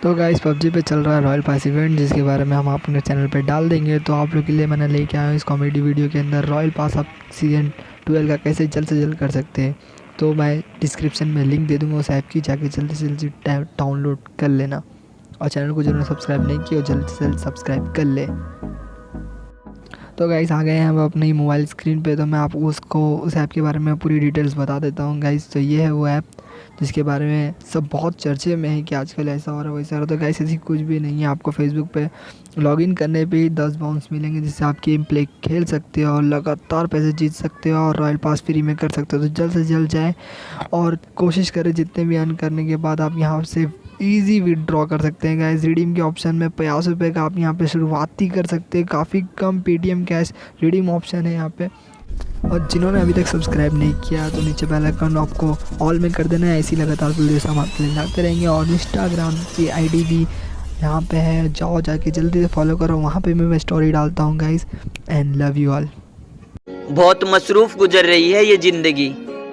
तो guys PUBG पे चल रहा है रॉयल पास इवेंट, जिसके बारे में हम अपने चैनल पे डाल देंगे। तो आप लोग के लिए मैंने लेके आया हूँ इस कॉमेडी वीडियो के अंदर रॉयल पास आप सीजन 12 का कैसे जल्द से जल्द कर सकते हैं। तो मैं डिस्क्रिप्शन में लिंक दे दूँगा उस ऐप की, जाके जल्दी से जल्दी डाउनलोड कर लेना। और चैनल को जिन्होंने सब्सक्राइब नहीं किया जल्द से जल्द सब्सक्राइब कर ले। तो गाइस आ गए हैं हम अपनी मोबाइल स्क्रीन पे। तो मैं आपको उस ऐप के बारे में पूरी डिटेल्स बता देता हूँ गाइस। तो ये है वो ऐप जिसके बारे में सब बहुत चर्चे में है कि आजकल ऐसा हो रहा है वैसा हो रहा है। तो गाइस ऐसी कुछ भी नहीं है। आपको फेसबुक पे लॉगिन करने पे ही 10 बाउंस मिलेंगे, जिससे आप गेम प्ले खेल सकते हो और लगातार पैसे जीत सकते हो और रॉयल पास फ्री में कर सकते हो। तो जल्द से जल्द जाएँ और कोशिश करें जितने भी अर्न करने के बाद आप यहाँ से ईज़ी विड्रॉ कर सकते हैं गाइस। रिडीम के ऑप्शन में 50 रुपये का आप यहाँ पे शुरुआती कर सकते हैं। काफ़ी कम पेटीएम कैश रिडीम ऑप्शन है यहाँ पे। और जिन्होंने अभी तक सब्सक्राइब नहीं किया तो नीचे बेल आइकन आपको ऑल में कर देना है। ऐसी लगातार वीडियोस हम आपके लिए लाते रहेंगे। और इंस्टाग्राम की आईडी भी यहाँ पे है, जाके जल्दी से फॉलो करो। वहाँ पे मैं स्टोरी डालता हूँ guys. And love you all. बहुत मसरूफ गुजर रही है ये जिंदगी।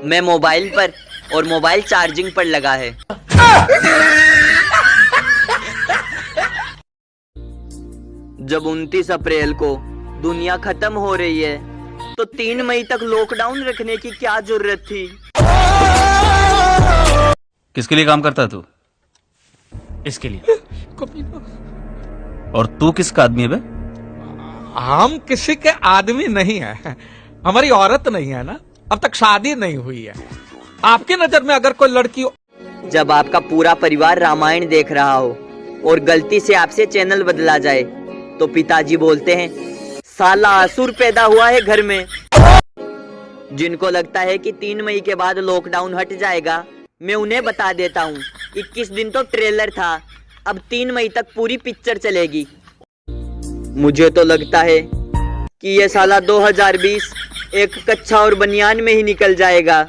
मैं मोबाइल पर और मोबाइल चार्जिंग पर लगा है। जब 29 अप्रैल को दुनिया खत्म हो रही है तो 3 मई तक लॉकडाउन रखने की क्या जरूरत थी। किसके लिए काम करता है तू? इसके लिए। और तू किसका आदमी है बे? हम किसी के आदमी नहीं है, हमारी औरत नहीं है ना, अब तक शादी नहीं हुई है। आपकी नजर में अगर कोई लड़की जब आपका पूरा परिवार रामायण देख रहा हो और गलती से आपसे चैनल बदला जाए तो पिताजी बोलते हैं साला असुर पैदा हुआ है घर में। जिनको लगता है कि 3 मई के बाद लॉकडाउन हट जाएगा, मैं उन्हें बता देता हूँ 21 दिन तो ट्रेलर था, अब 3 मई तक पूरी पिक्चर चलेगी। मुझे तो लगता है कि ये साला 2020 एक कच्चा और बनियान में ही निकल जाएगा।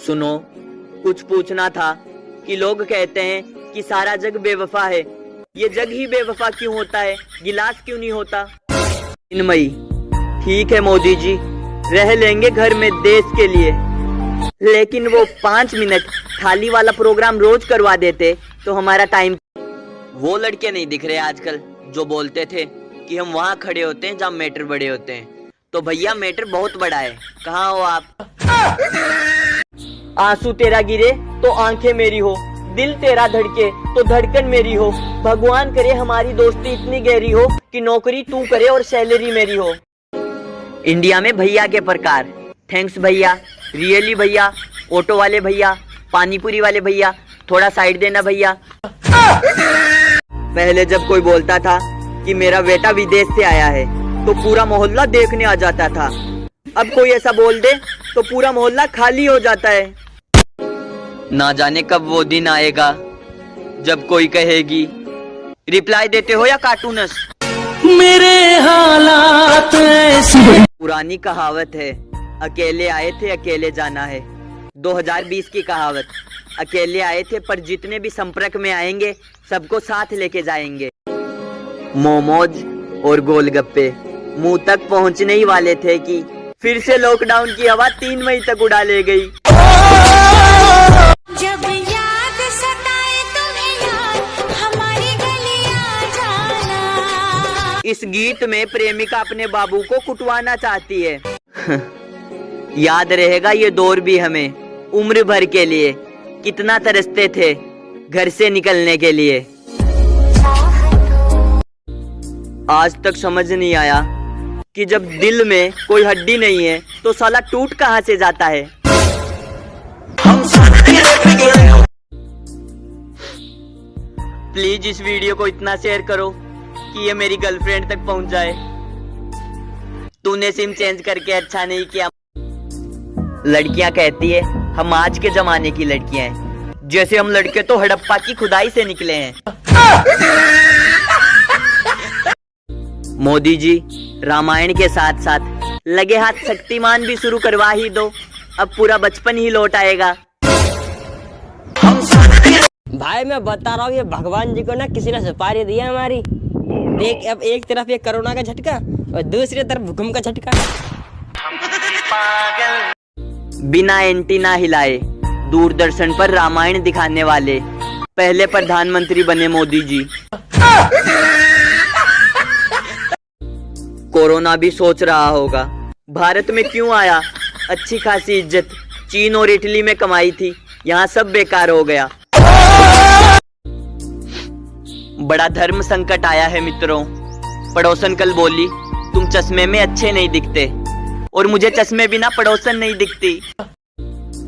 सुनो, कुछ पूछना था कि लोग कहते हैं कि सारा जग बेवफा है, ये जग ही बेवफा क्यों होता है, गिलास क्यों नहीं होता। 3 मई ठीक है मोदी जी, रह लेंगे घर में देश के लिए, लेकिन वो 5 मिनट थाली वाला प्रोग्राम रोज करवा देते तो हमारा टाइम। वो लड़के नहीं दिख रहे आजकल जो बोलते थे कि हम वहाँ खड़े होते हैं जहाँ मैटर बड़े होते हैं। तो भैया मैटर बहुत बड़ा है, कहाँ हो आप। आंसू तेरा गिरे तो आंखें मेरी हो, दिल तेरा धड़के तो धड़कन मेरी हो। भगवान करे हमारी दोस्ती इतनी गहरी हो कि नौकरी तू करे और सैलरी मेरी हो। इंडिया में भैया के प्रकार, थैंक्स भैया, रियली भैया, ऑटो वाले भैया, पानीपुरी वाले भैया, थोड़ा साइड देना भैया। पहले जब कोई बोलता था कि मेरा बेटा विदेश से आया है तो पूरा मोहल्ला देखने आ जाता था। अब कोई ऐसा बोल दे तो पूरा मोहल्ला खाली हो जाता है। ना जाने कब वो दिन आएगा जब कोई कहेगी रिप्लाई देते हो या कार्टूनस। मेरे हालात ऐसे। पुरानी कहावत है, अकेले आए थे अकेले जाना है। 2020 की कहावत, अकेले आए थे पर जितने भी संपर्क में आएंगे सबको साथ लेके जाएंगे। मोमोज और गोलगप्पे मुंह तक पहुंचने ही वाले थे कि फिर से लॉकडाउन की हवा 3 मई तक उड़ा ले गई। जब याद सताए तुम्हें यार, हमारी गलियां जाना। इस गीत में प्रेमिका अपने बाबू को कुटवाना चाहती है। याद रहेगा ये दौर भी हमें उम्र भर के लिए, कितना तरसते थे घर से निकलने के लिए। आज तक समझ नहीं आया कि जब दिल में कोई हड्डी नहीं है तो साला टूट कहाँ से जाता है। प्लीज इस वीडियो को इतना शेयर करो कि ये मेरी गर्लफ्रेंड तक पहुंच जाए। तूने सिम चेंज करके अच्छा नहीं किया। लड़कियां कहती है हम आज के जमाने की लड़कियां हैं, जैसे हम लड़के तो हड़प्पा की खुदाई से निकले हैं। मोदी जी, रामायण के साथ साथ लगे हाथ शक्तिमान भी शुरू करवा ही दो, अब पूरा बचपन ही लौट आएगा। भाई मैं बता रहा हूँ, ये भगवान जी को ना किसी ने सुपारी दी है हमारी। देख, अब एक तरफ ये कोरोना का झटका और दूसरी तरफ भूकंप का झटका। बिना एंटीना हिलाए दूरदर्शन पर रामायण दिखाने वाले पहले प्रधानमंत्री बने मोदी जी। कोरोना भी सोच रहा होगा भारत में क्यों आया, अच्छी खासी इज्जत चीन और इटली में कमाई थी, यहाँ सब बेकार हो गया। बड़ा धर्म संकट आया है मित्रों। पड़ोसन कल बोली तुम चश्मे में अच्छे नहीं दिखते, और मुझे चश्मे बिना पड़ोसन नहीं दिखती।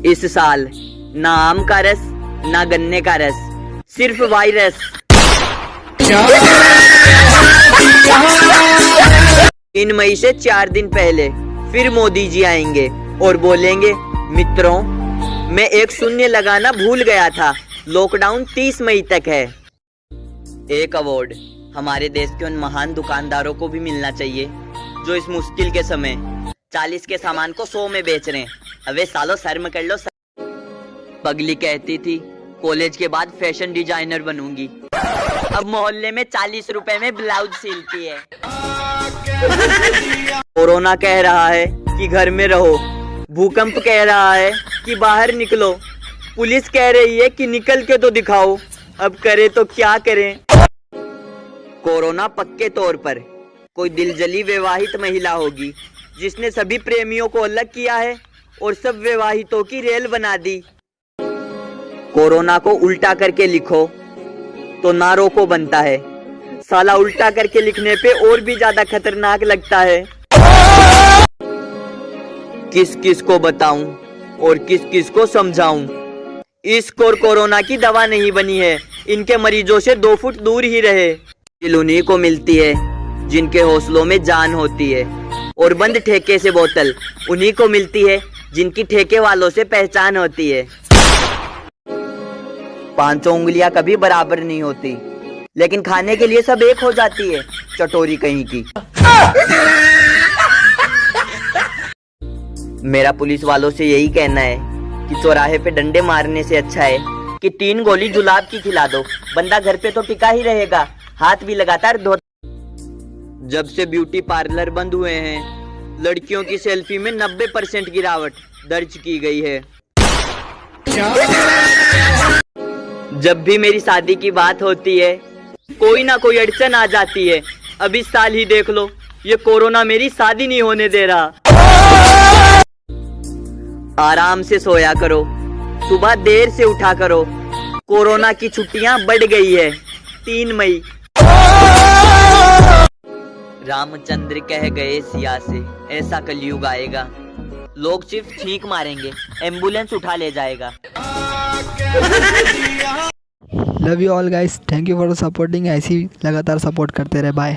इस साल ना आम का रस ना गन्ने का रस, सिर्फ वायरस। 3 मई से 4 दिन पहले फिर मोदी जी आएंगे और बोलेंगे मित्रों, मैं एक शून्य लगाना भूल गया था, लॉकडाउन 30 मई तक है। एक अवार्ड हमारे देश के उन महान दुकानदारों को भी मिलना चाहिए जो इस मुश्किल के समय 40 के सामान को 100 में बेच रहे हैं। अबे सालो शर्म कर लो। पगली कहती थी कॉलेज के बाद फैशन डिजाइनर बनूंगी, अब मोहल्ले में 40 रुपए में ब्लाउज सिलती है। कोरोना कह रहा है कि घर में रहो, भूकंप कह रहा है कि बाहर निकलो, पुलिस कह रही है कि निकल के तो दिखाओ, अब करे तो क्या करें। कोरोना पक्के तौर पर कोई दिलजली विवाहित महिला होगी जिसने सभी प्रेमियों को अलग किया है और सब विवाहितों की रेल बना दी। कोरोना को उल्टा करके लिखो तो ना रोको बनता है, साला उल्टा करके लिखने पे और भी ज्यादा खतरनाक लगता है। किस किस को बताऊं और किस किस को समझाऊं, इस कोरोना की दवा नहीं बनी है, इनके मरीजों से 2 फुट दूर ही रहे। दिल उन्हीं को मिलती है जिनके हौसलों में जान होती है, और बंद ठेके से बोतल उन्हीं को मिलती है जिनकी ठेके वालों से पहचान होती है। 5 उंगलियां कभी बराबर नहीं होती, लेकिन खाने के लिए सब एक हो जाती है, चटोरी कहीं की। मेरा पुलिस वालों से यही कहना है कि चौराहे पे डंडे मारने से अच्छा है कि 3 गोली जुलाब की खिला दो, बंदा घर पे तो टिका ही रहेगा, हाथ भी लगातार धो। जब से ब्यूटी पार्लर बंद हुए हैं, लड़कियों की सेल्फी में 90% गिरावट दर्ज की गई है। जब भी मेरी शादी की बात होती है, कोई ना कोई अड़चन आ जाती है। अब इस साल ही देख लो, ये कोरोना मेरी शादी नहीं होने दे रहा। आराम से सोया करो, सुबह देर से उठा करो, कोरोना की छुट्टियां बढ़ गई है। 3 मई। रामचंद्र कह गए सिया से ऐसा कलयुग आएगा, लोग सिर्फ छींक मारेंगे, एम्बुलेंस उठा ले जाएगा। Love you all guys, thank you for supporting. ऐसी लगातार सपोर्ट करते रहे, बाय।